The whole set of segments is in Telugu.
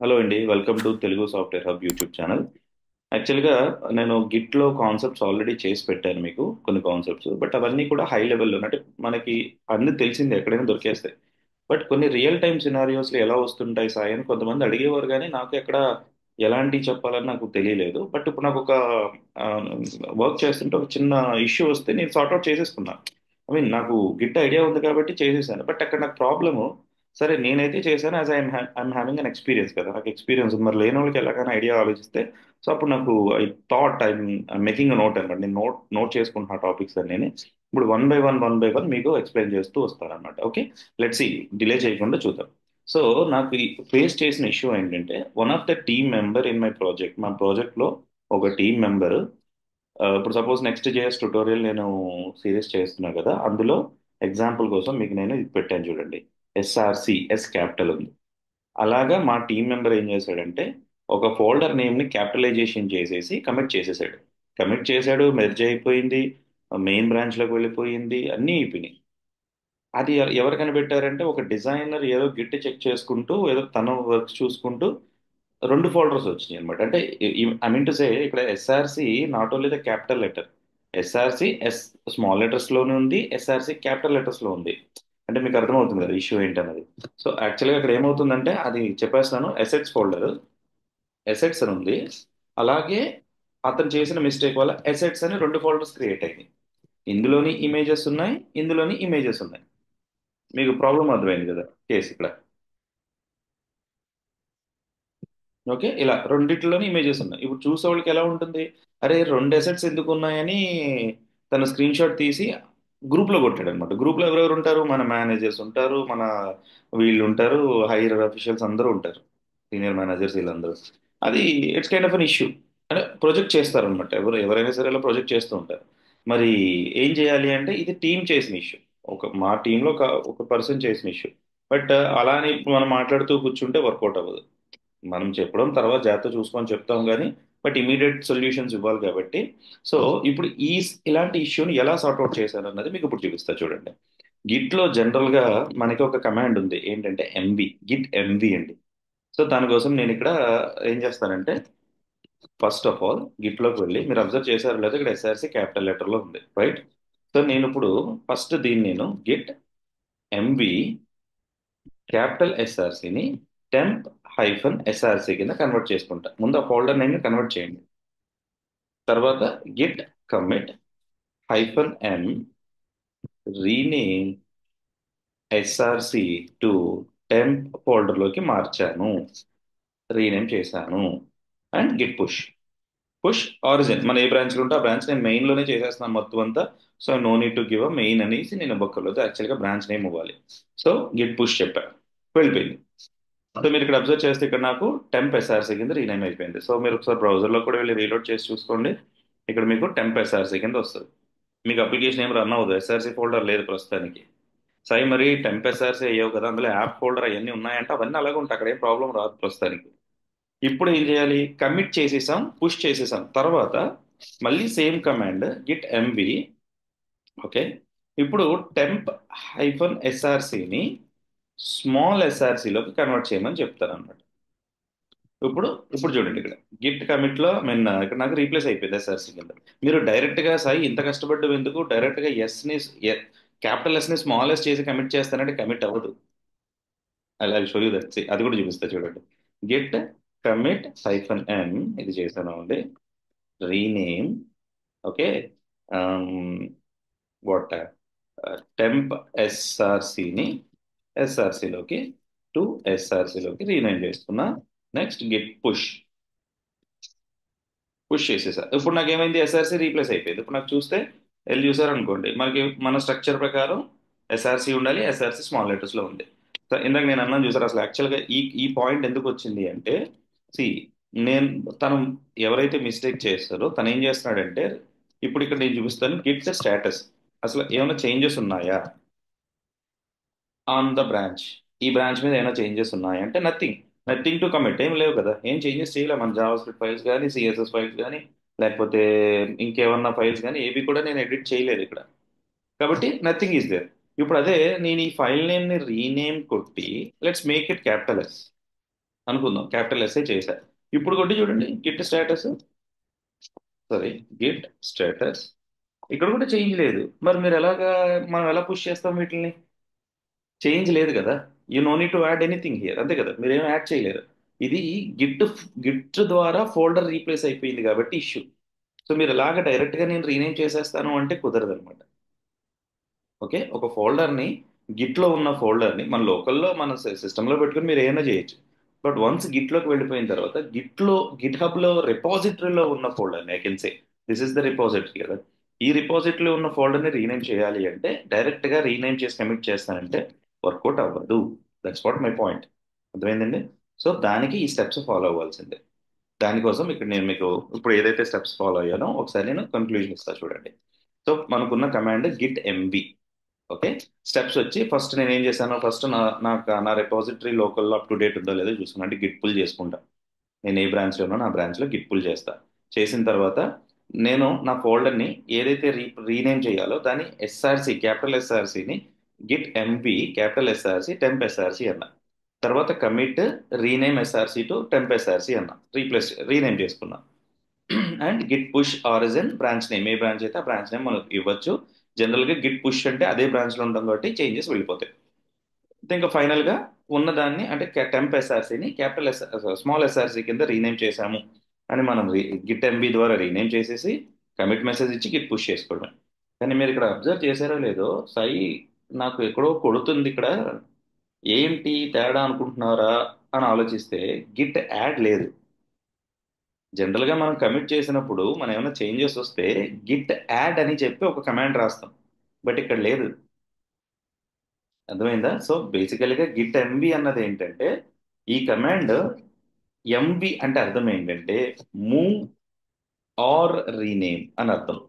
హలో అండి, welcome to Telugu software hub YouTube channel. యాక్చువల్గా నేను గిట్లో కాన్సెప్ట్స్ ఆల్రెడీ చేసి పెట్టాను మీకు కొన్ని కాన్సెప్ట్స్, బట్ అవన్నీ కూడా హై లెవెల్లో అంటే మనకి అన్ని తెలిసిందే, ఎక్కడైనా దొరికేస్తాయి. బట్ కొన్ని రియల్ టైమ్ సినారియోస్లో ఎలా వస్తుంటాయి సాయి అని కొంతమంది అడిగేవారు, కానీ నాకు ఎక్కడ ఎలాంటి చెప్పాలని నాకు తెలియలేదు. బట్ ఇప్పుడు నాకు ఒక వర్క్ చేస్తుంటే ఒక చిన్న ఇష్యూ వస్తే నేను సార్ట్అవుట్ చేసేసుకున్నాను. ఐ మీన్ నాకు గిట్ ఐడియా ఉంది కాబట్టి చేసేసాను. బట్ అక్కడ నాకు ప్రాబ్లము, సరే నేనైతే చేశాను, as I'm having an experience కదా, నాకు ఎక్స్పీరియన్స్ ఉంది. మరి లేని వాళ్ళకి ఎలాగైనా ఐడియా ఆలోచిస్తే, సో అప్పుడు నాకు I thought I'm making a note అనమాట. నేను నోట్ నోట్ చేసుకుంటున్న టాపిక్స్ అన్ని ఇప్పుడు వన్ బై వన్ మీకు ఎక్స్ప్లెయిన్ చేస్తూ వస్తారనమాట. ఓకే, లెట్స్ సి, డిలే చేయకుండా చూద్దాం. సో నాకు ఫేస్ చేసిన ఇష్యూ ఏంటంటే, one of the team member in my project, మా ప్రాజెక్ట్లో ఒక టీమ్ మెంబర్, ఇప్పుడు సపోజ్ నెక్స్ట్ జేఎస్ ట్యుటోరియల్ నేను సిరీస్ చేస్తున్నాను కదా, అందులో ఎగ్జాంపుల్ కోసం మీకు నేను ఇది పెట్టాను చూడండి. ఎస్ఆర్సి, ఎస్ క్యాపిటల్ ఉంది. అలాగా మా టీం మెంబర్ ఏం చేశాడంటే, ఒక ఫోల్డర్ నేమ్ని క్యాపిటలైజేషన్ చేసేసి కమిట్ చేసేసాడు. కమిట్ చేశాడు, మెర్జ్ అయిపోయింది, మెయిన్ బ్రాంచ్లోకి వెళ్ళిపోయింది, అన్నీ అయిపోయినాయి. అది ఎవరు కనిపెట్టారంటే, ఒక డిజైనర్ ఏదో గిట్టి చెక్ చేసుకుంటూ, ఏదో తన వర్క్ చూసుకుంటూ రెండు ఫోల్డర్స్ వచ్చినాయి అనమాట. అంటే ఐ మీన్ టు సే, ఇక్కడ SRC not only the capital letter, SRC S small letters లోనే ఉంది, ఎస్ఆర్సి క్యాపిటల్ లెటర్స్ లో ఉంది. అంటే మీకు అర్థమవుతుంది కదా ఇష్యూ ఏంటన్నది. సో యాక్చువల్గా ఇక్కడ ఏమవుతుందంటే, అది చెప్పేస్తాను, ఎసెట్స్ ఫోల్డర్ ఎసెట్స్ అని ఉంది. అలాగే అతను చేసిన మిస్టేక్ వల్ల ఎసెట్స్ అని రెండు ఫోల్డర్స్ క్రియేట్ అయ్యాయి. ఇందులోని ఇమేజెస్ ఉన్నాయి, ఇందులోని ఇమేజెస్ ఉన్నాయి. మీకు ప్రాబ్లం అర్థమైంది కదా కేసు ఇక్కడ. ఓకే, ఇలా రెండిట్లోని ఇమేజెస్ ఉన్నాయి. ఇప్పుడు చూసే వాళ్ళకి ఎలా ఉంటుంది, అరే రెండు అసెట్స్ ఎందుకు ఉన్నాయని తన స్క్రీన్ షాట్ తీసి గ్రూప్లో కొట్టాడు అనమాట. గ్రూప్లో ఎవరెవరు ఉంటారు, మన మేనేజర్స్ ఉంటారు, మన వీళ్ళు ఉంటారు, హైయర్ అఫీషియల్స్ అందరూ ఉంటారు, సీనియర్ మేనేజర్స్ వీళ్ళందరూ. అది it's kind of an issue. అంటే ప్రొజెక్ట్ చేస్తారనమాట, ఎవరైనా సరే ఇలా ప్రొజెక్ట్ చేస్తూ ఉంటారు. మరి ఏం చేయాలి అంటే, ఇది టీం చేసిన ఇష్యూ, మా టీంలో ఒక పర్సన్ చేసిన ఇష్యూ. బట్ అలానే ఇప్పుడు మనం మాట్లాడుతూ కూర్చుంటే వర్కౌట్ అవ్వదు. మనం చెప్పడం తర్వాత జాగ్రత్త చూసుకొని చెప్తాం కానీ, బట్ ఇమీడియట్ సొల్యూషన్స్ ఇవ్వాలి కాబట్టి. సో ఇప్పుడు ఇలాంటి ఇష్యూని ఎలా సార్ట్అవుట్ చేశాను అన్నది మీకు ఇప్పుడు చూపిస్తా చూడండి. గిట్లో జనరల్గా మనకి ఒక కమాండ్ ఉంది, ఏంటంటే ఎంవి, గిట్ ఎంవి అండి. సో దానికోసం నేను ఇక్కడ ఏం చేస్తానంటే, ఫస్ట్ ఆఫ్ ఆల్ గిట్లోకి వెళ్ళి, మీరు అబ్జర్వ్ చేశారు లేదా, ఇక్కడ ఎస్ఆర్సి క్యాపిటల్ లెటర్లో ఉంది, రైట్. సో నేను ఇప్పుడు ఫస్ట్ దీన్ని నేను గిట్ ఎంవి క్యాపిటల్ ఎస్ఆర్సిని టెంప్ -ఎస్ఆర్సి కింద కన్వర్ట్ చేసుకుంటా. ముందు ఆ ఫోల్డర్ నేమ్ కన్వర్ట్ చేయండి. తర్వాత git commit -m rename SRC to temp ఫోల్డర్లోకి మార్చాను, రీనేమ్ చేశాను. And git push, push origin, మన ఏ బ్రాంచ్లో ఉంటే ఆ బ్రాంచ్ నేను మెయిన్లోనే చేసేస్తున్నాను మొత్తం అంతా. So no need to give a main అనేసి నేను బొక్కర్లో యాక్చువల్గా బ్రాంచ్ నేమ్ ఇవ్వాలి. సో గిట్ పుష్ చెప్పా, వెళ్ళిపోయింది. సో మీరు ఇక్కడ అబ్జర్వ్ చేస్తే, ఇక్కడ నాకు టెంప్ ఎస్ఆర్సీ కింద రీనేమ్ అయిపోయింది. సో మీరు ఒకసారి బ్రౌజర్లో కూడా వెళ్ళి రీలోడ్ చేసి చూసుకోండి. ఇక్కడ మీకు టెంప్ ఎస్ఆర్సీ కింద వస్తుంది. మీకు అప్లికేషన్ ఏం రన్ అవ్వదు, ఎస్ఆర్సీ ఫోల్డర్ లేదు ప్రస్తుతానికి. సాయి మరి టెంప్ ఎస్ఆర్సీ అయ్యావు కదా, అందులో యాప్ ఫోల్డర్ అవన్నీ ఉన్నాయంటే అవన్నీ అలాగే ఉంటాయి, అక్కడ ఏం ప్రాబ్లం రాదు ప్రస్తుతానికి. ఇప్పుడు ఏం చేయాలి, కమిట్ చేసేసాం, పుష్ చేసేసాం, తర్వాత మళ్ళీ same command git M V. Okay, ఇప్పుడు టెంప్ -ఎస్ఆర్సీని స్మాల్ ఎస్ఆర్సీలోకి కన్వర్ట్ చేయమని చెప్తాను అన్నమాట. ఇప్పుడు ఇప్పుడు చూడండి, ఇక్కడ గిట్ కమిట్ లో ఇక్కడ నాకు రీప్లేస్ అయిపోయింది ఎస్ఆర్సి కింద. మీరు డైరెక్ట్ గా సాయి ఇంత కష్టపడ్డం ఎందుకు, డైరెక్ట్ గా ఎస్ ని, క్యాపిటల్ ఎస్ ని స్మాల్ ఎస్ చేసి కమిట్ చేస్తానంటే కమిట్ అవ్వదు. అలా షో యూ దట్, అది కూడా చూపిస్తా చూడండి. గిట్ కమిట్ -m, ఇది చేశాను అండి, రీనేమ్. ఓకే, వాట్ టెంప్ ఎస్ఆర్సిని ఎస్ఆర్సిలోకి టు ఎస్ఆర్సిలోకి రీనేమ్ చేస్తున్నా. నెక్స్ట్ గిట్ పుష్, పుష్ చేసేసా. ఇప్పుడు నాకు ఏమైంది, ఎస్ఆర్సి రీప్లేస్ అయిపోయింది. ఇప్పుడు నాకు చూస్తే, వెళ్ళి చూసారు అనుకోండి, మనకి మన స్ట్రక్చర్ ప్రకారం ఎస్ఆర్సి ఉండాలి, ఎస్ఆర్సి స్మాల్ లెటర్స్ లో ఉంది. సో ఇందాక నేను అన్నాను చూసారు, అసలు యాక్చువల్గా ఈ ఈ పాయింట్ ఎందుకు వచ్చింది అంటే, సి, నేను తను ఎవరైతే మిస్టేక్ చేస్తారో తను ఏం చేస్తున్నాడంటే, ఇప్పుడు ఇక్కడ నేను చూపిస్తాను గిట్ స్టేటస్, అసలు ఏమైనా చేంజెస్ ఉన్నాయా ఆన్ ద బ్రాంచ్, ఈ బ్రాంచ్ మీద ఏమైనా చేంజెస్ ఉన్నాయా అంటే నథింగ్, నథింగ్ టు కమిట్, ఏం లేవు కదా, ఏం చేంజెస్ చేయలే మన జావా స్క్రిప్ట్ ఫైల్స్ కానీ, సిఎస్ఎస్ ఫైల్స్ కానీ, లేకపోతే ఇంకేమన్నా ఫైల్స్ కానీ ఏవి కూడా నేను ఎడిట్ చేయలేదు ఇక్కడ. కాబట్టి నథింగ్ ఈజ్ దేర్. ఇప్పుడు అదే నేను ఈ ఫైల్ నేమ్ ని రీనేమ్ కొట్టి, let's make it capital S. అనుకుందాం, క్యాపిటల్ ఎస్ఏ చేశా. ఇప్పుడు కొట్టి చూడండి git status, sorry, git status. ఇక్కడ కూడా చేంజ్ లేదు. మరి మీరు ఎలాగా, మనం ఎలా పుష్ చేస్తాం వీటిని? చేంజ్ లేదు కదా. You know need to add anything here, అంతే కదా, మీరు ఏం యాడ్ చేయలేరు. ఇది గిట్ గిట్ ద్వారా ఫోల్డర్ రీప్లేస్ అయిపోయింది కాబట్టి ఇష్యూ. సో మీరు ఎలాగ డైరెక్ట్గా నేను రీనేమ్ చేసేస్తాను అంటే కుదరదు అనమాట. ఓకే, ఒక ఫోల్డర్ని, గిట్లో ఉన్న ఫోల్డర్ని మన లోకల్లో మన సిస్టంలో పెట్టుకుని మీరు ఏమైనా చేయొచ్చు. బట్ వన్స్ గిట్లోకి వెళ్ళిపోయిన తర్వాత గిట్లో, గిట్ హబ్లో రిపాజిటరీలో ఉన్న ఫోల్డర్ని I can say this is the repository కదా. ఈ రిపాజిటరీలో ఉన్న ఫోల్డర్ని రీనేమ్ చేయాలి అంటే డైరెక్ట్గా రీనేమ్ చేసి కమిట్ చేస్తానంటే వర్కౌట్ అవ్వదు. That's what my point. అర్థమైందండి? సో దానికి ఈ స్టెప్స్ ఫాలో అవ్వాల్సిందే. దానికోసం ఇక్కడ నేను మీకు ఇప్పుడు ఏదైతే స్టెప్స్ ఫాలో అయ్యానో ఒకసారి నేను కంక్లూజన్ ఇస్తా చూడండి. సో మనకున్న command Git MB. Okay, steps వచ్చి ఫస్ట్ నేను ఏం చేశాను, ఫస్ట్ నా రిపాజిటరీ లోకల్లో అప్ టు డేట్ ఉందో లేదో చూసుకున్నా, అంటే గిట్ పుల్ చేసుకుంటా. నేను ఏ బ్రాంచ్లో ఉన్నా నా బ్రాంచ్లో గిట్ పుల్ చేస్తా. చేసిన తర్వాత నేను నా ఫోల్డర్ని ఏదైతే రీనేమ్ చేయాలో దాన్ని ఎస్ఆర్సి, క్యాపిటల్ ఎస్ఆర్సిని git mv capital SRC temp SRC అన్నా. తర్వాత commit rename SRC to temp SRC అన్నా, రీనేమ్ చేసుకున్నా. And git push origin branch name, ఏ బ్రాంచ్ అయితే ఆ బ్రాంచ్ నేమ్ మనకు ఇవ్వచ్చు. జనరల్గా గిట్ పుష్ అంటే అదే బ్రాంచ్లో ఉంటాం కాబట్టి చేంజెస్ వెళ్ళిపోతాయి. ఇంకా ఫైనల్గా ఉన్నదాన్ని అంటే టెంప్ ఎస్ఆర్సీని క్యాపిటల్ స్మాల్ ఎస్ఆర్సీ కింద రీనేమ్ చేశాము అని మనం గిట్ ఎంబీ ద్వారా రీనేమ్ చేసేసి కమిట్ మెసేజ్ ఇచ్చి గిట్ పుష్ చేసుకోవడమే. కానీ మీరు ఇక్కడ అబ్జర్వ్ చేశారో లేదో, సాయి నాకు ఎక్కడో కొడుతుంది ఇక్కడ, ఏంటి తేడా అనుకుంటున్నారా అని ఆలోచిస్తే గిట్ యాడ్ లేదు. జనరల్గా మనం కమిట్ చేసినప్పుడు మనం ఏమైనా చేంజెస్ వస్తే గిట్ యాడ్ అని చెప్పి ఒక కమాండ్ రాస్తాం. బట్ ఇక్కడ లేదు. అర్థమైందా? సో బేసికల్గా గిట్ ఎంబీ అన్నది ఏంటంటే ఈ కమాండ్, ఎంబీ అంటే అర్థం ఏంటంటే మూవ్ ఆర్ రీనేమ్ అని అర్థం.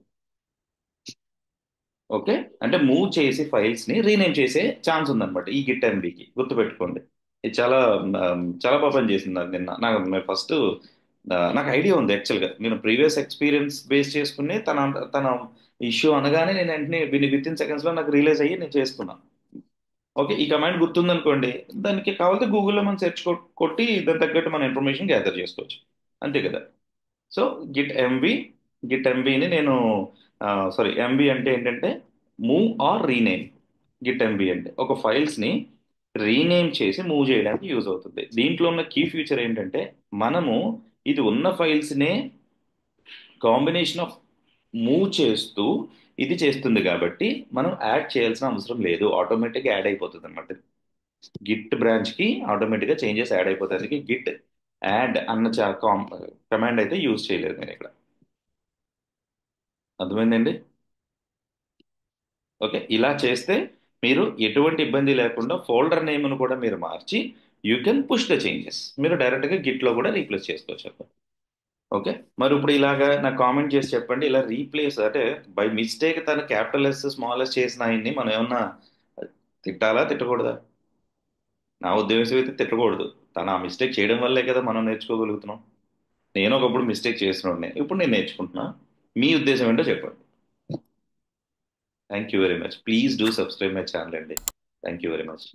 ఓకే, అంటే మూవ్ చేసి ఫైల్స్ ని రీనేమ్ చేసే ఛాన్స్ ఉందన్నమాట ఈ గిట్ ఎంబీకి. గుర్తుపెట్టుకోండి. ఇది చాలా చాలా బాగా పని చేసింది అది. నిన్న నాకు ఫస్ట్ నాకు ఐడియా ఉంది యాక్చువల్గా, నేను ప్రీవియస్ ఎక్స్పీరియన్స్ బేస్ చేసుకుని తన తన ఇష్యూ అనగానే నేను వెంటనే విత్ ఇన్ సెకండ్స్ లో నాకు రియలైజ్ అయ్యి నేను చేసుకున్నాను. ఓకే, ఈ కమాండ్ గుర్తుందనుకోండి, దానికి కావాలంటే గూగుల్లో మనం సెర్చ్ కొట్టి దాని తగ్గట్టు మన ఇన్ఫర్మేషన్ గ్యాదర్ చేసుకోవచ్చు. అంతే కదా. సో గిట్ ఎంబీ, గిట్ ఎంబీని నేను, సారీ, ఎంబీ అంటే ఏంటంటే move or rename. Git M B అంటే ఒక ఫైల్స్ని రీనేమ్ చేసి మూవ్ చేయడానికి యూజ్ అవుతుంది. దీంట్లో ఉన్న కీ ఫీచర్ ఏంటంటే మనము ఇది ఉన్న ఫైల్స్నే కాంబినేషన్ ఆఫ్ మూవ్ చేస్తూ ఇది చేస్తుంది కాబట్టి మనం యాడ్ చేయాల్సిన అవసరం లేదు, ఆటోమేటిక్గా యాడ్ అయిపోతుంది అనమాట. గిట్ బ్రాంచ్ కి ఆటోమేటిక్గా చేంజెస్ యాడ్ అయిపోతాయి. గిట్ యాడ్ అన్న కమాండ్ అయితే యూజ్ చేయలేదు నేను ఇక్కడ. అర్థమైందండి? ఓకే, ఇలా చేస్తే మీరు ఎటువంటి ఇబ్బంది లేకుండా ఫోల్డర్ నేమ్ను కూడా మీరు మార్చి you can push the changes. మీరు డైరెక్ట్గా గిట్లో కూడా రీప్లేస్ చేసుకోవచ్చు. ఓకే, మరి ఇప్పుడు ఇలాగా నాకు కామెంట్ చేసి చెప్పండి, ఇలా రీప్లేస్ అంటే బై మిస్టేక్ తను క్యాపిటల్ ఎస్ స్మాల్ ఎస్ చేసిన ఆయన్ని మనం ఏమన్నా తిట్టాలా తిట్టకూడదా? నా ఉద్దేశం అయితే తిట్టకూడదు. తను ఆ మిస్టేక్ చేయడం వల్లే కదా మనం నేర్చుకోగలుగుతున్నాం. నేను ఒకప్పుడు మిస్టేక్ చేసినోడిని, ఇప్పుడు నేను నేర్చుకుంటున్నా. మీ ఉద్దేశం ఏంటో చెప్పండి. Thank you very much. Please do subscribe my channel అండి. Thank you very much.